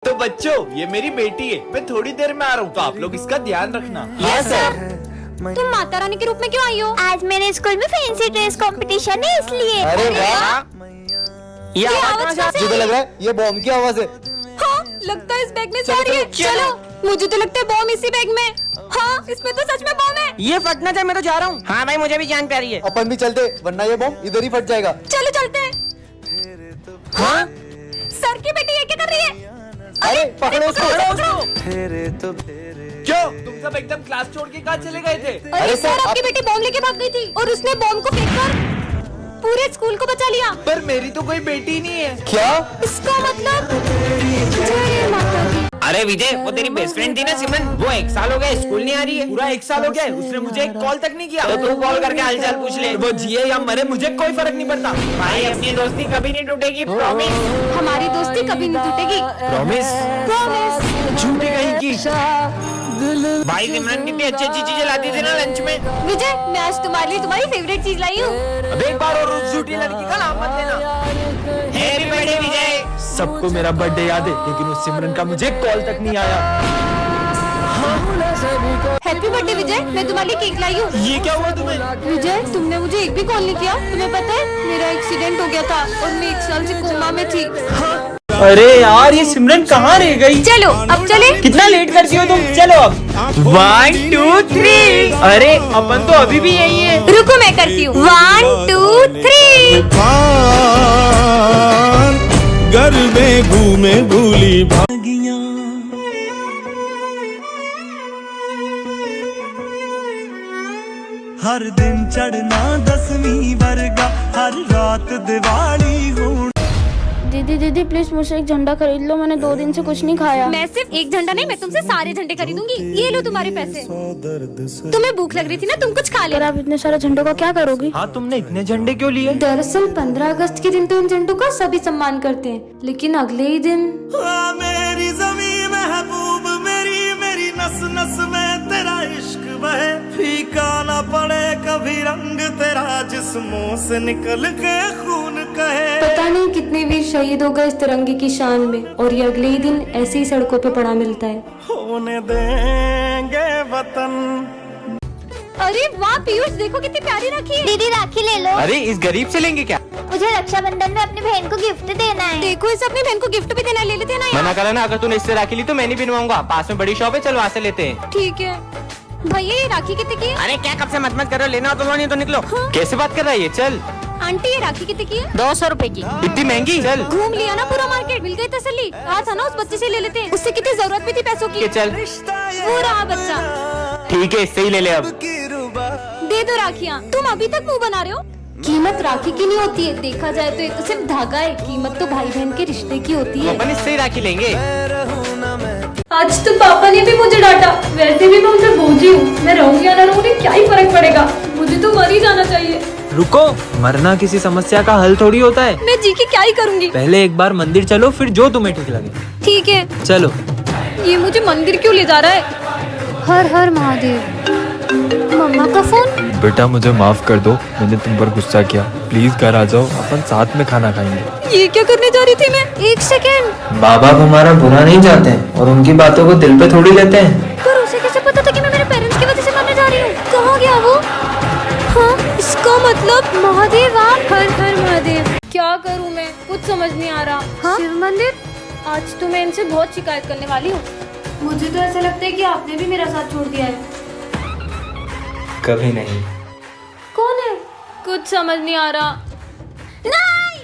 तो बच्चों, ये मेरी बेटी है। मैं थोड़ी देर में आ रहा हूँ, तो आप लोग इसका ध्यान रखना। Yes sir. तुम माता रानी के रूप में क्यों आई हो? आज मेरे स्कूल में फैंसी ड्रेस कंपटीशन है इसलिए। अरे वाह, ये आवाज कहाँ से मुझे लग रहा है ये बॉम्ब की आवाज है। हाँ, लगता है इस बैग में से आ रही है। चलो, मुझे तो लगता है बॉम्ब इसी बैग में। हाँ, इसमें तो सच में बॉम्ब है। ये फटना चाहिए, मैं तो जा रहा हूँ। हाँ भाई, मुझे भी जान प्यारी है। अपन भी चलते, वरना ये बॉम्ब इधर ही फट जाएगा। चलो चलते हैं। हाँ? सर की बेटी ये क्या कर रही है? अरे पकड़ो उसको। क्यों तुम सब एकदम क्लास छोड़ के कहाँ चले गए थे? अरे सर, आपकी बेटी बॉम्ब लेके भाग गई थी और उसने बॉम्ब को फेंककर पूरे स्कूल को बचा लिया। पर मेरी तो कोई बेटी नहीं है। क्या? इसका मतलब जय माता दी। अरे विजय, वो तेरी बेस्ट फ्रेंड थी ना सिमरन, वो 1 साल हो गया स्कूल नहीं आ रही है। पूरा 1 साल हो गया है, उसने मुझे एक कॉल तक नहीं किया। तो तू कॉल करके हालचाल पूछ ले। वो जिए या मरे मुझे कोई फर्क नहीं पड़ता। भाई, अपनी दोस्ती कभी नहीं टूटेगी, प्रॉमिस। हमारी दोस्ती कभी नहीं टूटेगी। प्रॉमिस? प्रॉमिस। झूठी कहीं की। भाई, सिमरन कितनी अच्छी अच्छी चीजें लाती थी ना लंच में। विजय, मैं आज तुम्हारे लिए तुम्हारी फेवरेट चीज लाई हूँ। अब एक बार और उस झूठी लड़की का नाम मत लेना। हैप्पी बर्थडे विजय। सबको मेरा बर्थडे याद है, लेकिन उस सिमरन का मुझे कॉल तक नहीं आया। हैप्पी बर्थडे विजय, मैं तुम्हारे लिए केक लाई हूँ। ये क्या हुआ तुम्हें? विजय, तुमने मुझे एक भी कॉल नहीं किया। तुम्हें पता है, मेरा एक्सीडेंट हो गया था और मैं 1 साल से कोमा में थी। अरे यार, ये सिमरन कहाँ रह गई? चलो अब चले। कितना लेट करती हो तुम? चलो अब। 1 2 3। अरे अपन तो अभी भी यही है। रुको, मैं करती हूँ। 1 2 3। घर में घूमे भूली भागियां, हर दिन चढ़ना 10वीं वर्गा, हर रात दिवाली हो। दीदी प्लीज मुझे एक झंडा खरीद लो, मैंने 2 दिन से कुछ नहीं खाया। मैं सिर्फ एक झंडा नहीं, मैं तुमसे सारे झंडे खरीदूंगी। ये लो तुम्हारे पैसे। तुम्हें भूख लग रही थी ना, तुम कुछ खा अगर लेना। आप इतने सारे झंडों का क्या करोगी? हाँ, तुमने इतने झंडे क्यों लिए? दरअसल 15 अगस्त के दिन तो इन झंडों का सभी सम्मान करते हैं, लेकिन अगले ही दिन मेरी ज़मीं महबूब, मेरी मेरी नस नस में तेरा इश्क बहे, फीका ना पड़े कभी रंग तेरा, जिस्मों से निकल के खून कहे। पता नहीं कितने वीर शहीद हो गए इस तिरंगे की शान में, और ये अगले ही दिन ऐसे ही सड़कों पे पड़ा मिलता है। होने देंगे वतन। अरे वाह पीयूष, देखो कितनी प्यारी राखी है। दीदी राखी ले लो। अरे इस गरीब से लेंगे क्या? मुझे रक्षाबंधन में अपनी बहन को गिफ्ट देना है। देखो, इसे अपनी बहन को गिफ्ट भी देना, ले लेते हैं ना यार। मना करा ना, अगर तूने इससे राखी ली तो मैं नहीं बनवाऊंगा। पास में बड़ी शॉप है, चल वहाँ से लेते हैं। ठीक है भैया, ये राखी कितने की है? अरे क्या कब से मत करो, लेना हो तो लो, नहीं तो निकलो। कैसे बात कर रहा है ये? चल। आंटी, ये राखी कितने की है? 200 रुपए की। इतनी महंगी? चल। घूम लिया ना पूरा मार्केट, मिल गई तसल्ली। कहा था ना उस बच्चे से ले लेते हैं, उससे कितनी जरूरत भी थी पैसों की। चल। वो रहा बच्चा। ठीक है, इससे ही ले ले अब। दे दो राखियाँ। तुम अभी तक मुंह बना रहे हो। कीमत राखी की नहीं होती है, देखा जाए तो ये तो सिर्फ धागा है। कीमत तो भाई बहन के रिश्ते की होती है। अपन इससे ही राखी लेंगे। आज तो पापा ने भी मुझे डांटा, वैसे भी मैं उनसे बोझी हूँ। मैं रहूंगी या ना रहूंगी, क्या ही फर्क पड़ेगा, मुझे तो मर ही जाना चाहिए। रुको, मरना किसी समस्या का हल थोड़ी होता है। मैं जी के क्या ही करूँगी। पहले एक बार मंदिर चलो, फिर जो तुम्हें ठीक लगे। ठीक है, चलो। ये मुझे मंदिर क्यों ले जा रहा है? हर हर महादेव। मम्मा का फोन। बेटा मुझे माफ कर दो, मैंने तुम पर गुस्सा किया। प्लीज घर आ जाओ, अपन साथ में खाना खाएंगे। ये क्या करने जा रही थी मैं? 1 सेकेंड। बाबा हमारा बुरा नहीं चाहते हैं और उनकी बातों को दिल पे थोड़ी लेते हैं। पर उसे कैसे पता था कि मैं मेरे पेरेंट्स की वजह से मरने जा रही हूँ? कहाँ गया वो? हाँ, इसका मतलब महादेव आप। हर हर महादेव। क्या करूँ मैं, कुछ समझ नहीं आ रहा। हाँ? शिव मंदिर। आज तो मैं इनसे बहुत शिकायत करने वाली हूँ। मुझे तो ऐसा लगता है कि आपने भी मेरा साथ छोड़ दिया है। कभी नहीं। कौन है? कुछ समझ नहीं आ रहा। नहीं।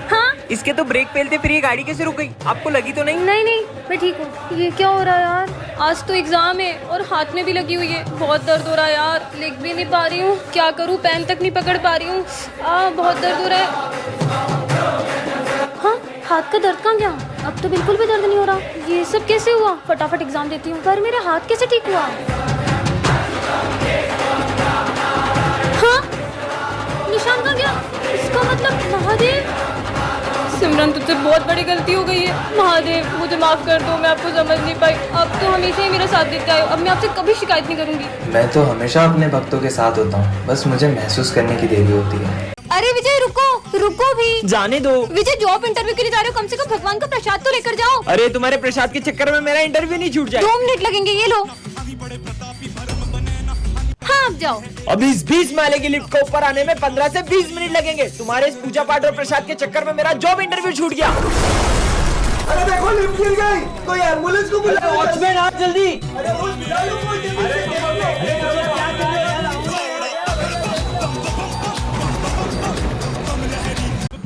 हाँ? इसके तो ब्रेक फेलते फिर ये गाड़ी कैसे रुक गई? आपको लगी तो नहीं? नहीं, मैं ठीक हूँ। ये क्या हो रहा है यार? आज तो एग्जाम है और हाथ में भी लगी हुई है। बहुत दर्द हो रहा है यार, लिख भी नहीं पा रही हूँ। क्या करूँ, पेन तक नहीं पकड़ पा रही हूँ। बहुत दर्द हो रहा है। हाँ, हाथ का दर्द कहाँ गया? अब तो बिल्कुल भी दर्द नहीं हो रहा। ये सब कैसे हुआ? फटाफट एग्जाम देती हूँ। पर मेरा हाथ कैसे ठीक हुआ? हाँ, निशान कहाँ गया? इसका मतलब महादेव। सिमरन, तुझसे बहुत बड़ी गलती हो गई है। महादेव, मुझे माफ कर दो, मैं आपको समझ नहीं पाई। आप तो हमेशा ही मेरा साथ देते आए हो। अब मैं आपसे कभी शिकायत नहीं करूंगी। मैं तो हमेशा अपने भक्तों के साथ होता हूँ, बस मुझे महसूस करने की देरी होती है। अरे विजय, रुको रुको भी। जाने दो। विजय जॉब इंटरव्यू के लिए जा रहे हो, कम से कम भगवान का प्रसाद तो लेकर जाओ। अरे तुम्हारे प्रसाद के चक्कर में मेरा इंटरव्यू नहीं छूट जाए। 2 मिनट लगेंगे, ये लो। हाँ अब जाओ। अब इस 20 माले की लिफ्ट को ऊपर आने में 15 से 20 मिनट लगेंगे। तुम्हारे इस पूजा पाठ और प्रसाद के चक्कर में मेरा जॉब इंटरव्यू छूट गया। अरे देखो लिफ्ट गिर गई, कोई एम्बुलेंस को बुलाओ। वॉचमैन आ जल्दी।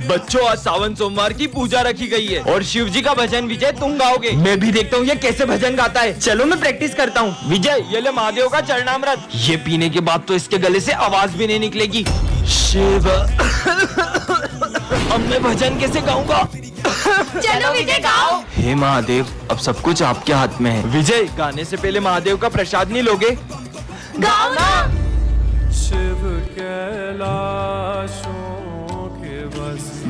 बच्चों आज सावन सोमवार की पूजा रखी गई है और शिव जी का भजन विजय तुम गाओगे। मैं भी देखता हूँ ये कैसे भजन गाता है। चलो मैं प्रैक्टिस करता हूँ। विजय ये ले महादेव का चरणामृत। ये पीने के बाद तो इसके गले से आवाज भी नहीं निकलेगी। शिव अब मैं भजन कैसे गाऊंगा? चलो विजय गाओ। हे महादेव, अब सब कुछ आपके हाथ में है। विजय गाने से पहले महादेव का प्रसाद नहीं लोगे? गाओ ना।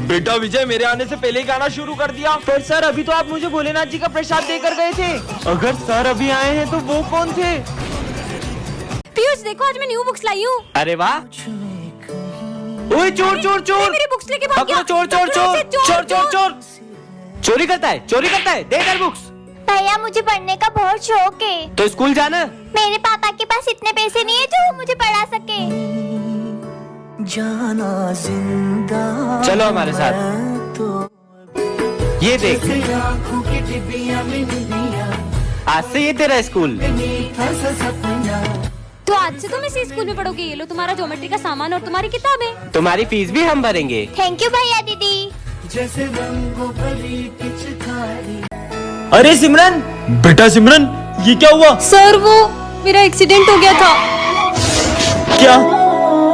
बेटा विजय मेरे आने से पहले ही गाना शुरू कर दिया। पर सर अभी तो आप मुझे भोलेनाथ जी का प्रसाद देकर गए थे। अगर सर अभी आए हैं तो वो कौन थे? पीयूष देखो आज मैं न्यू बुक्स लाई हूँ। अरे वाह। ओए चोर चोर चोर। मेरी बुक्स लेके भाग गया। चोर चोर चोर चोर चोर चोर। चोरी करता है दे इधर बुक्स। भैया मुझे पढ़ने का बहुत शौक है। तो स्कूल जाना। मेरे पापा के पास इतने पैसे नहीं है जो वो मुझे पढ़ा सके। चलो हमारे साथ। ये देख आज से ये तेरा स्कूल। तो आज से तुम इसी स्कूल में पढ़ोगे। ये लो तुम्हारा ज्योमेट्री का सामान और तुम्हारी किताबें। तुम्हारी फीस भी हम भरेंगे। थैंक यू भैया दीदी। अरे सिमरन। बेटा सिमरन ये क्या हुआ? सर वो मेरा एक्सीडेंट हो गया था। क्या?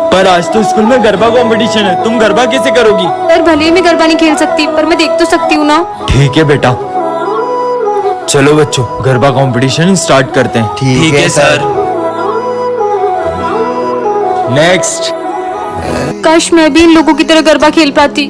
पर आज तो स्कूल में गरबा कंपटीशन है, तुम गरबा कैसे करोगी? सर भले ही मैं गरबा नहीं खेल सकती पर मैं देख तो सकती हूँ ना। ठीक है बेटा, चलो बच्चों गरबा कंपटीशन स्टार्ट करते हैं। ठीक है सर। नेक्स्ट। काश मैं भी इन लोगों की तरह गरबा खेल पाती।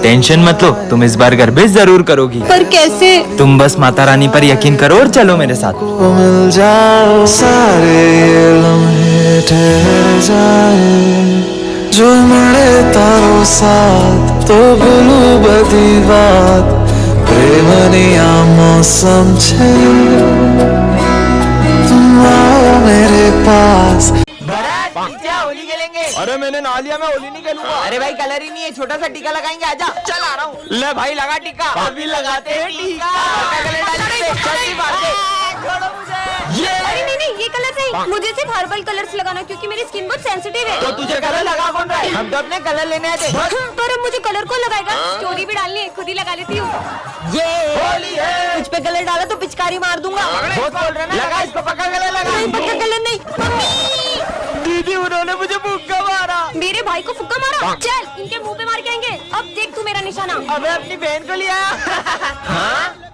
टेंशन मत लो, तुम इस बार गरबे जरूर करोगी। पर कैसे? तुम बस माता रानी पर यकीन करो और चलो मेरे साथ। मिल जाओ सारे लम्हे ठहर जाए, जो मिले तारो साथ तो भूलू बदी बात, प्रेमनिया मौसम छे तुम आओ मेरे पास। होली खेलेंगे। अरे मैंने नहा लिया, मैं होली नहीं खेलूंगा। अरे भाई कलर ही नहीं है, छोटा सा टीका लगाएंगे। आजा। चल आ रहा हूँ। ले भाई लगा टीका। अभी लगाते हैं टीका। अरे नहीं ये कलर नहीं, मुझे सिर्फ हर्बल कलर्स लगाना क्योंकि मेरी स्किन बहुत सेंसिटिव है। तो तुझे कलर लगा कौन रहा है? हम तो अपने कलर लेने आए थे। पर अब मुझे कलर कौन लगाएगा? स्टोरी भी डालनी है, खुद ही लगा लेती हूँ। ये होली है। कुछ पे कलर डाला तो पिचकारी मार दूंगा। बहुत बोल रहे ना। लगा इसको, पक्का कलर लगा। नहीं पक्का कलर नहीं। दीदी उन्होंने मुझे फुक्का मारा। मेरे भाई को फुक्का मारा? चल इनके मुंह पे मार के आएंगे। अब देख तू मेरा निशाना। अबे अपनी बहन को लिया।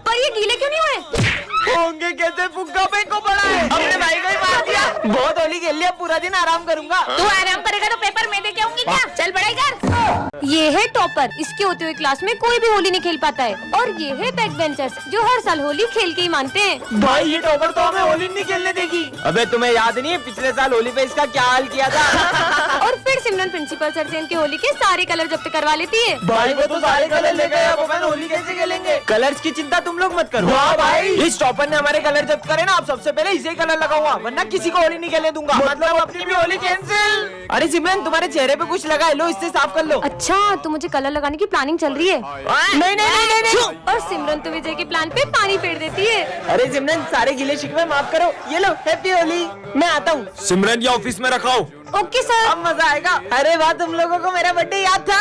पर ये गीले क्यों नहीं हुए? होंगे कैसे? फुक्का पे को पड़ा है। अपने भाई को ही मार दिया। बहुत होली खेल लिया, पूरा दिन आराम करूंगा। तू आराम करेगा तो पेपर मैं दे के आऊंगी क्या? चल पढ़ाई कर। ये है टॉपर, इसके होते हुए क्लास में कोई भी होली नहीं खेल पाता है। और ये है बैक बेंचर्स जो हर साल होली खेल के ही मानते हैं। भाई ये टॉपर तो हमें होली नहीं खेलने देगी। अबे तुम्हें याद नहीं है पिछले साल होली पे इसका क्या हाल किया था? और फिर सिमरन प्रिंसिपल सर से इनके होली के सारे कलर जब्त करवा लेती है। भाई वो तो सारे कलर ले गए, अब अपन होली कैसे खेलेंगे? कलर्स की चिंता तुम लोग मत करो। वाह भाई, इस टॉपर ने हमारे कलर जब्त करे ना, अब सबसे पहले इसे कलर लगाऊंगा, वरना किसी को होली नहीं खेलने दूंगा। मतलब अपनी भी होली कैंसिल। अरे सिमरन तुम्हारे चेहरे पे कुछ लगा है, लो इससे साफ कर लो। अच्छा तो मुझे कलर लगाने की प्लानिंग चल रही है। नहीं नहीं नहीं नहीं। और सिमरन तो विजय के प्लान पे पानी फेर देती है। अरे सिमरन सारे गिले शिकवे माफ करो, ये लो हैप्पी होली। मैं आता हूँ। सिमरन ये ऑफिस में रखाओ। Okay sir. अब मजा आएगा। अरे वाह, तुम लोगों को मेरा बर्थडे याद था।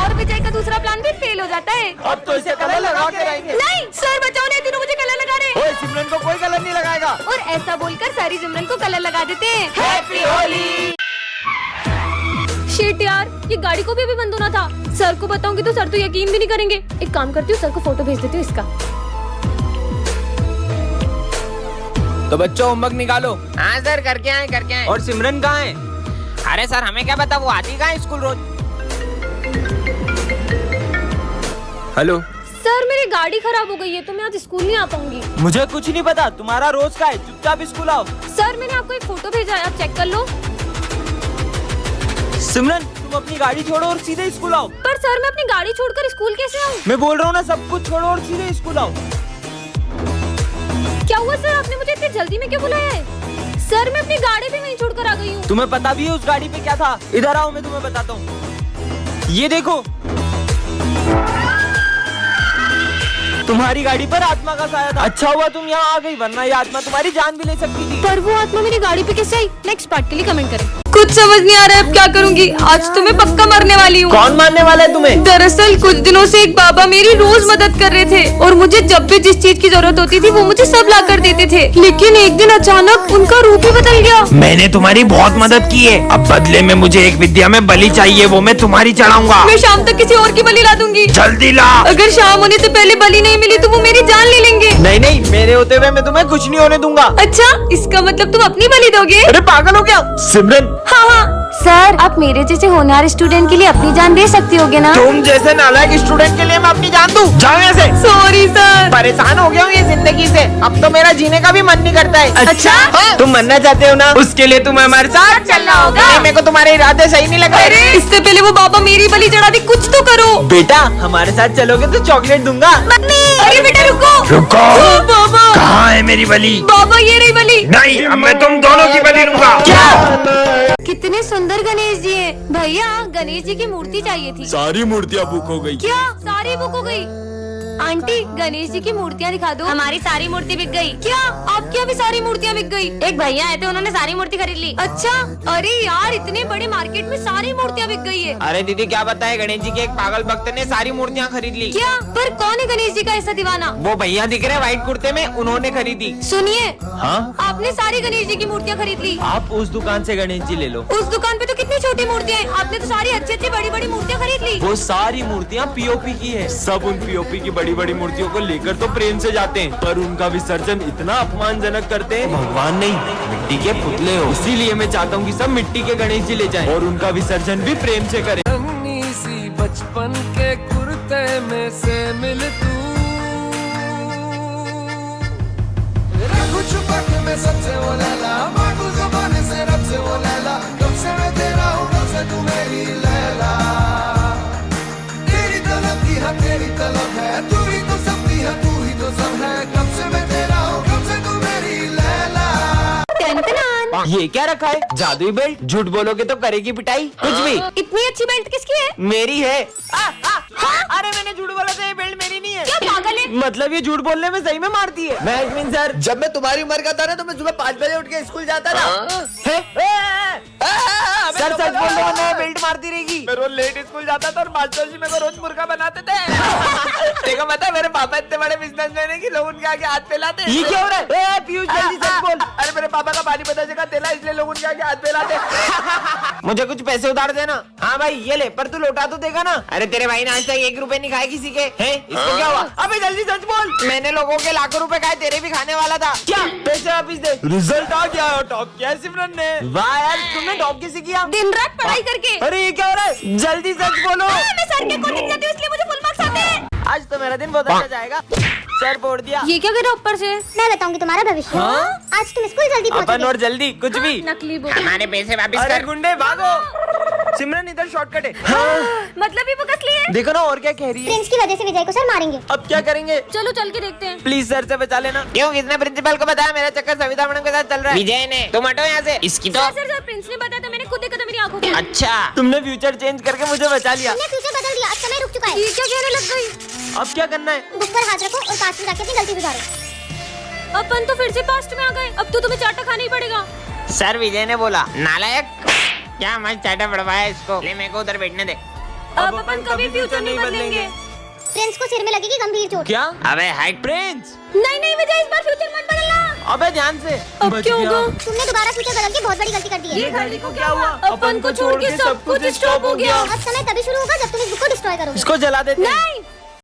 और विजय का दूसरा प्लान भी फेल हो जाता है। अब तो इसे कलर लगा के रहेंगे। नहीं सर बचाओ, नहीं तीनों मुझे कलर लगा रहे। ओए सिमरन को कोई कलर नहीं लगाएगा। और ऐसा बोलकर सारी सिमरन को कलर लगा देते हैं। हैप्पी होली। शिट यार, ये गाड़ी को भी अभी बंद होना था। सर को बताऊंगी तो सर तो यकीन भी नहीं करेंगे। एक काम करती हूँ, सर को फोटो भेज देती हूँ इसका। तो बच्चों होमवर्क निकालो। हाँ सर, करके आए। और सिमरन कहाँ है? अरे सर हमें क्या पता, वो आती कहाँ है स्कूल रोज। हेलो सर मेरी गाड़ी खराब हो गई है तो मैं आज स्कूल नहीं आ पाऊंगी। मुझे कुछ नहीं पता, तुम्हारा रोज का है, चुपचाप स्कूल आओ। सर मैंने आपको एक फोटो भेजा है, आप चेक कर लो। सिमरन तुम अपनी गाड़ी छोड़ो और सीधे स्कूल आओ। पर सर मैं अपनी गाड़ी छोड़कर स्कूल कैसे आऊँ? मैं बोल रहा हूँ ना, सब कुछ छोड़ो और सीधे स्कूल आओ। क्या हुआ सर, आपने मुझे इतनी जल्दी में क्यों बुलाया है? सर मैं अपनी गाड़ी भी वहीं छोड़कर आ गई हूँ। तुम्हें पता भी है उस गाड़ी पे क्या था? इधर आओ, मैं तुम्हें बताता हूँ। ये देखो, तुम्हारी गाड़ी पर आत्मा का साया था। अच्छा हुआ तुम यहाँ आ गई, वरना ये आत्मा तुम्हारी जान भी ले सकती थी। पर वो आत्मा मेरी गाड़ी पे कैसे आई? नेक्स्ट पार्ट के लिए कमेंट करें। कुछ समझ नहीं आ रहा है अब क्या करूंगी। आज तो मैं पक्का मरने वाली हूँ। कौन मारने वाला है तुम्हें? दरअसल कुछ दिनों से एक बाबा मेरी रोज मदद कर रहे थे और मुझे जब भी जिस चीज की जरूरत होती थी वो मुझे सब ला कर देते थे। लेकिन एक दिन अचानक उनका रूप ही बदल गया। मैंने तुम्हारी बहुत मदद की है, अब बदले में मुझे एक विद्या में बलि चाहिए, वो मैं तुम्हारी चढ़ाऊंगा। मैं शाम तक किसी और की बलि ला दूंगी। जल्दी ला। अगर शाम होने से पहले बलि नहीं मिली तो वो मेरी जान ले लेंगे। नहीं नहीं, मेरे होते हुए मैं तुम्हें कुछ नहीं होने दूंगा। अच्छा, इसका मतलब तुम अपनी बलि दोगे? अरे पागल हो क्या सिमरन? हाँ सर, आप मेरे जैसे होनहार स्टूडेंट के लिए अपनी जान दे सकती होगे ना? तुम जैसे नालायक स्टूडेंट के लिए मैं अपनी जान दूं? जाओ यहाँ से। Sorry sir. परेशान हो गया हूँ ये जिंदगी से, अब तो मेरा जीने का भी मन नहीं करता है। अच्छा? हाँ? तुम मरना चाहते हो ना, उसके लिए तुम्हें हमारे साथ चलना होगा। नहीं, मेरे को तुम्हारे इरादे सही नहीं लग रहे। इससे पहले वो बाबा मेरी बलि चढ़ा दी, कुछ तो करो। बेटा हमारे साथ चलोगे तो चॉकलेट दूंगा। मम्मी, अरे बेटा रुको। रुको। बाबा, कहाँ है मेरी बलि? बाबा ये रही बलि। नहीं, अब मैं तुम दोनों की बलि लूंगा। क्या? कितने सुंदर गणेश जी हैं। भैया गणेश जी की मूर्ति चाहिए थी। सारी मूर्तियाँ बुक हो गई। क्या सारी बुक हो गई? आंटी गणेश जी की मूर्तियाँ दिखा दो। हमारी सारी मूर्ति बिक गई। क्या आपकी अभी सारी मूर्तियाँ बिक गई? एक भैया आए थे, उन्होंने सारी मूर्ति खरीद ली। अच्छा, अरे यार इतने बड़े मार्केट में सारी मूर्तियाँ बिक गई है। अरे दीदी क्या बताए, गणेश जी के एक पागल भक्त ने सारी मूर्तियाँ खरीद ली। क्या? पर कौन है गणेश जी का ऐसा दीवाना? वो भैया दिख रहे व्हाइट कुर्ते में, उन्होंने खरीदी। सुनिए, हाँ आपने सारी गणेश जी की मूर्तियाँ खरीद ली। आप उस दुकान से गणेश जी ले लो। उस दुकान पे तो कितनी छोटी मूर्तियाँ हैं, आपने तो सारी अच्छी अच्छी बड़ी बड़ी मूर्तियाँ खरीद ली। वो सारी मूर्तियाँ पीओपी की है। सब उन पीओपी की बड़ी बड़ी मूर्तियों को लेकर तो प्रेम से जाते हैं, पर उनका विसर्जन इतना अपमानजनक करते हैं। भगवान नहीं, मिट्टी के पुतले हो। इसीलिए मैं चाहता हूँ कि सब मिट्टी के गणेश जी ले जाएं और उनका विसर्जन भी प्रेम से करें। सी बचपन के कुर्ते में से मिल तू, रखूं छुपा के मैं सबसे वो लैला, मांगू ज़बान से रब से वो लैला, कब से मैं तेरा हूँ कब से तू मेरी लैला, तेरी तलब की है तेरी तलब है, तू ही तो सब दी है तू ही तो सब है, कब से मैं तेरा हूँ कब से तू मेरी लैला। ये क्या रखा है? जादुई बेल्ट? झूठ बोलोगे तो करेगी पिटाई। कुछ भी। इतनी अच्छी बेल्ट किसकी है? मेरी है। अरे मैंने झूठ बोला था, ये बेल्ट मेरी नहीं है। क्या पागल है? मतलब ये झूठ बोलने में सही में मारती है। मैं सर, जब मैं तुम्हारी उम्र का था ना तो मैं सुबह 5 बजे उठ के स्कूल जाता था। सर सच बोल रहा हूँ, मैं बेल्ट मारती रहेगी। मैं रोज लेट स्कूल जाता था और मास्टर जी मेरे को रोज मुर्गा बनाते थे। देखो पता है मेरे पापा इतने बड़े बिजनेसमैन है कि लोग उनके आगे हाथ फैलाते। ये क्या हो रहा है? पीयूष जल्दी सच बोल। अरे मेरे पापा का पानी पता जगह तेला, इसलिए लोग उनके आगे हाथ फैलाते। मुझे कुछ पैसे उधार देना। हाँ भाई ये ले, पर तू लौटा तो देगा ना? अरे तेरे भाई ने आज तक 1 रुपए नहीं खाए किसी के। हैं? इसको क्या हुआ? अबे जल्दी सच बोल। मैंने लोगों के लाखों रुपए खाए, तेरे भी खाने वाला था। क्या? पैसे वापिस दे। रिजल्ट आ गया, टॉप किया सिमरन ने। वाह यार, तुमने टॉप कैसे किया? दिन रात पढ़ाई करके। अरे ये क्या हो रहा है? जल्दी सच बोलो। मैं सर के कोचिंग जाती हूँ इसलिए मुझे फुल मार्क्स आते हैं। आज तो मेरा दिन बहुत अच्छा जाएगा। सर फोड़ दिया। ये क्या गिरा ऊपर से? मैं बताऊंगी तुम्हारा भविष्य। आज तुम स्कूल जल्दी अपन पहुंचोगे। और जल्दी कुछ भी। नकली बुक। हमारे पैसे वापस अरे कर। गुंडे भागो। सिमरन इधर शॉर्टकट है। मतलब ये बुक असली है? देखो ना और क्या कह रही है। प्रिंस की वजह से विजय को सर मारेंगे। अब क्या करेंगे? चलो चल के देखते हैं। प्लीज सर से बचा लेना। क्यों? किसने प्रिंसिपल को बताया? मेरा चक्कर सविता मैडम के साथ चल रहा है। विजय ने। तुम हटो यहाँ से। इसकी तो सर सर प्रिंस ने बताया था, मैंने खुद देखा था मेरी आंखों से। अच्छा, तुमने फ्यूचर चेंज करके मुझे बचा लिया। तुमने फ्यूचर बदल दिया, अब समय रुक चुका है। ये क्या कहने लग गई? अब क्या करना है? बुक पर हाथ रखो और पास में जाके अपनी गलती सुधारो। अपन तो फिर से पास्ट में आ गए, अब तो तुम्हें चाटा खाना ही पड़ेगा। सर विजय ने बोला नालायक, क्या मस्त चाटा पड़वाया इसको। ले मेरे को उधर बैठने दे। अब अपन कभी फ्यूचर नहीं बदलेंगे। प्रिंस को सिर में लगेगी गंभीर चोट। क्या? अबे हाइट। प्रिंस नहीं नहीं विजय, इस बार फ्यूचर मत बदलना। अबे ध्यान से। अब क्या होगा? तुमने दोबारा फ्यूचर बदल के बहुत बड़ी गलती कर दी है। ये घड़ी को क्या हुआ? अपन को छोड़ के सब कुछ स्टॉप हो गया। अब समय तभी शुरू होगा जब तुम इस बुक को डिस्ट्रॉय करोगे। इसको जला देते हैं। नहीं,